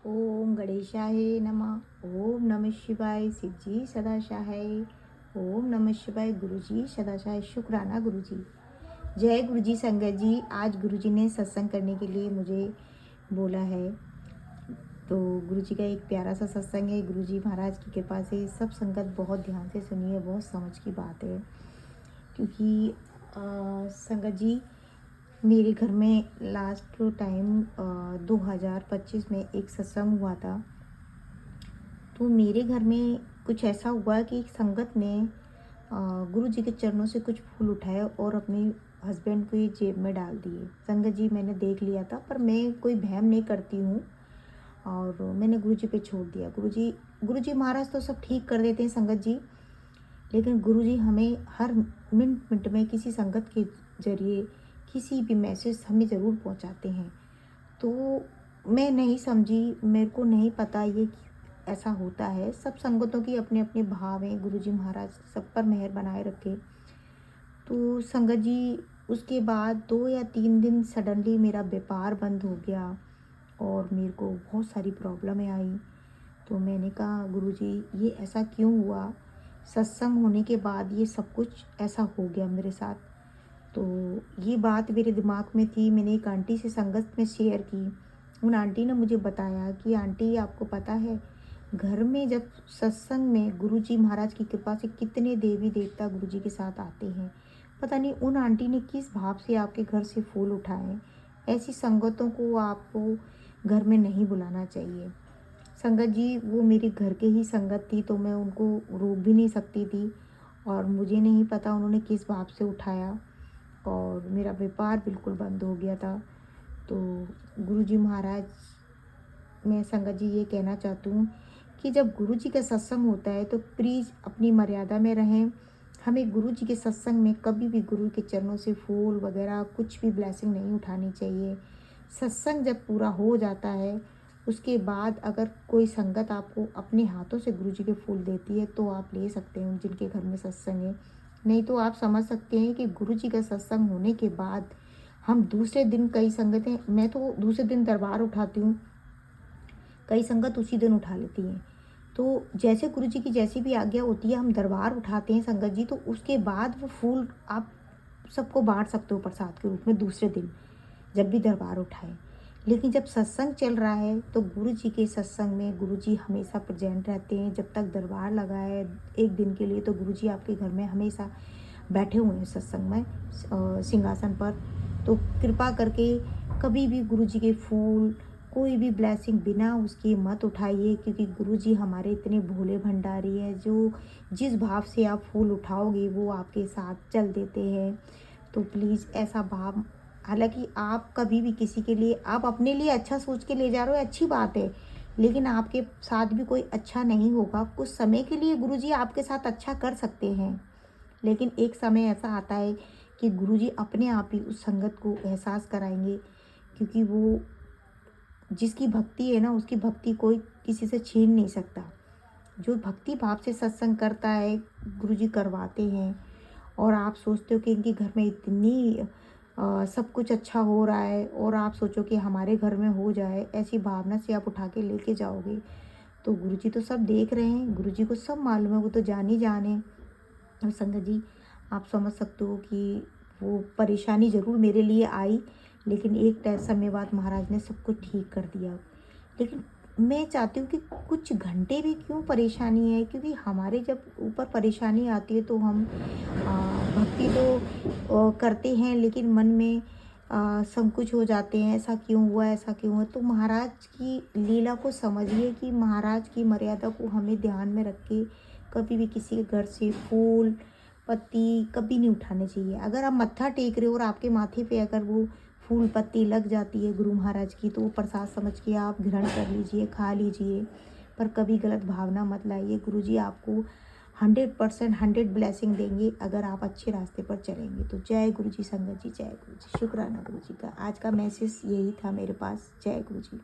ओम गणेशाय नमः। ओम नमः शिवाय। शिवजी सदाशहाय। ओम नमः शिवाय। गुरुजी सदाशहाय। शुक्राना गुरुजी। जय गुरुजी। संगत जी, आज गुरुजी ने सत्संग करने के लिए मुझे बोला है। तो गुरुजी का एक प्यारा सा सत्संग है। गुरुजी महाराज की कृपा से सब संगत बहुत ध्यान से सुनिए, बहुत समझ की बात है। क्योंकि संगत जी, मेरे घर में लास्ट टाइम 2025 में एक सत्संग हुआ था। तो मेरे घर में कुछ ऐसा हुआ कि एक संगत ने गुरु जी के चरणों से कुछ फूल उठाए और अपने हस्बैंड को ये जेब में डाल दिए। संगत जी, मैंने देख लिया था, पर मैं कोई वहम नहीं करती हूँ और मैंने गुरु जी पे छोड़ दिया। गुरु जी महाराज तो सब ठीक कर देते हैं संगत जी, लेकिन गुरु जी हमें हर मिनट मिनट में किसी संगत के जरिए किसी भी मैसेज हमें ज़रूर पहुँचाते हैं। तो मैं नहीं समझी, मेरे को नहीं पता ये ऐसा होता है। सब संगतों की अपने अपने भाव हैं। गुरुजी महाराज सब पर मेहर बनाए रखे। तो संगत जी, उसके बाद 2 या 3 दिन सडनली मेरा व्यापार बंद हो गया और मेरे को बहुत सारी प्रॉब्लमें आई। तो मैंने कहा गुरुजी, ये ऐसा क्यों हुआ? सत्संग होने के बाद ये सब कुछ ऐसा हो गया मेरे साथ। तो ये बात मेरे दिमाग में थी। मैंने एक आंटी से संगत में शेयर की। उन आंटी ने मुझे बताया कि आंटी, आपको पता है, घर में जब सत्संग में गुरुजी महाराज की कृपा से कितने देवी देवता गुरुजी के साथ आते हैं। पता नहीं उन आंटी ने किस भाव से आपके घर से फूल उठाए। ऐसी संगतों को आपको घर में नहीं बुलाना चाहिए। संगत जी, वो मेरे घर के ही संगत थी, तो मैं उनको रोक भी नहीं सकती थी और मुझे नहीं पता उन्होंने किस भाव से उठाया और मेरा व्यापार बिल्कुल बंद हो गया था। तो गुरुजी महाराज, मैं संगत जी ये कहना चाहती हूँ कि जब गुरु जी का सत्संग होता है तो प्लीज़ अपनी मर्यादा में रहें। हमें गुरु जी के सत्संग में कभी भी गुरु के चरणों से फूल वगैरह कुछ भी ब्लेसिंग नहीं उठानी चाहिए। सत्संग जब पूरा हो जाता है, उसके बाद अगर कोई संगत आपको अपने हाथों से गुरु जी के फूल देती है तो आप ले सकते हैं, जिनके घर में सत्संग है। नहीं तो आप समझ सकते हैं कि गुरु जी का सत्संग होने के बाद हम दूसरे दिन, कई संगतें, मैं तो दूसरे दिन दरबार उठाती हूँ, कई संगत उसी दिन उठा लेती हैं। तो जैसे गुरु जी की जैसी भी आज्ञा होती है, हम दरबार उठाते हैं संगत जी, तो उसके बाद वो फूल आप सबको बांट सकते हो प्रसाद के रूप में दूसरे दिन, जब भी दरबार उठाएं। लेकिन जब सत्संग चल रहा है तो गुरु जी के सत्संग में गुरु जी हमेशा प्रेजेंट रहते हैं। जब तक दरबार लगा है एक दिन के लिए, तो गुरु जी आपके घर में हमेशा बैठे हुए हैं सत्संग में, सिंहासन पर। तो कृपा करके कभी भी गुरु जी के फूल, कोई भी ब्लेसिंग बिना उसकी मत उठाइए, क्योंकि गुरु जी हमारे इतने भोले भंडारी हैं, जो जिस भाव से आप फूल उठाओगे वो आपके साथ चल देते हैं। तो प्लीज़ ऐसा भाव, हालांकि आप कभी भी किसी के लिए, आप अपने लिए अच्छा सोच के ले जा रहे हो, अच्छी बात है, लेकिन आपके साथ भी कोई अच्छा नहीं होगा। कुछ समय के लिए गुरु जी आपके साथ अच्छा कर सकते हैं, लेकिन एक समय ऐसा आता है कि गुरु जी अपने आप ही उस संगत को एहसास कराएंगे, क्योंकि वो जिसकी भक्ति है ना, उसकी भक्ति कोई किसी से छीन नहीं सकता। जो भक्ति भाव से सत्संग करता है, गुरुजी करवाते हैं, और आप सोचते हो कि इनके घर में इतनी सब कुछ अच्छा हो रहा है और आप सोचो कि हमारे घर में हो जाए, ऐसी भावना से आप उठा के लेके जाओगे, तो गुरुजी तो सब देख रहे हैं, गुरुजी को सब मालूम है, वो तो जान ही जाने। और संगत जी, आप समझ सकते हो कि वो परेशानी ज़रूर मेरे लिए आई, लेकिन एक समय बाद महाराज ने सब कुछ ठीक कर दिया। लेकिन मैं चाहती हूँ कि कुछ घंटे भी क्यों परेशानी है, क्योंकि हमारे जब ऊपर परेशानी आती है तो हम भक्ति तो करते हैं, लेकिन मन में संकुच हो जाते हैं, ऐसा क्यों हुआ, ऐसा क्यों हुआ। तो महाराज की लीला को समझिए कि महाराज की मर्यादा को हमें ध्यान में रख के कभी भी किसी के घर से फूल पत्ती कभी नहीं उठाने चाहिए। अगर आप मत्था टेक रहे हो और आपके माथे पे अगर वो फूल पत्ती लग जाती है गुरु महाराज की, तो वो प्रसाद समझ के आप ग्रहण कर लीजिए, खा लीजिए, पर कभी गलत भावना मत लाइए। गुरु जी आपको 100% 100 ब्लेसिंग देंगे अगर आप अच्छे रास्ते पर चलेंगे। तो जय गुरु जी संगत जी, जय गुरु जी। शुक्राना गुरु जी का। आज का मैसेज यही था मेरे पास। जय गुरु जी।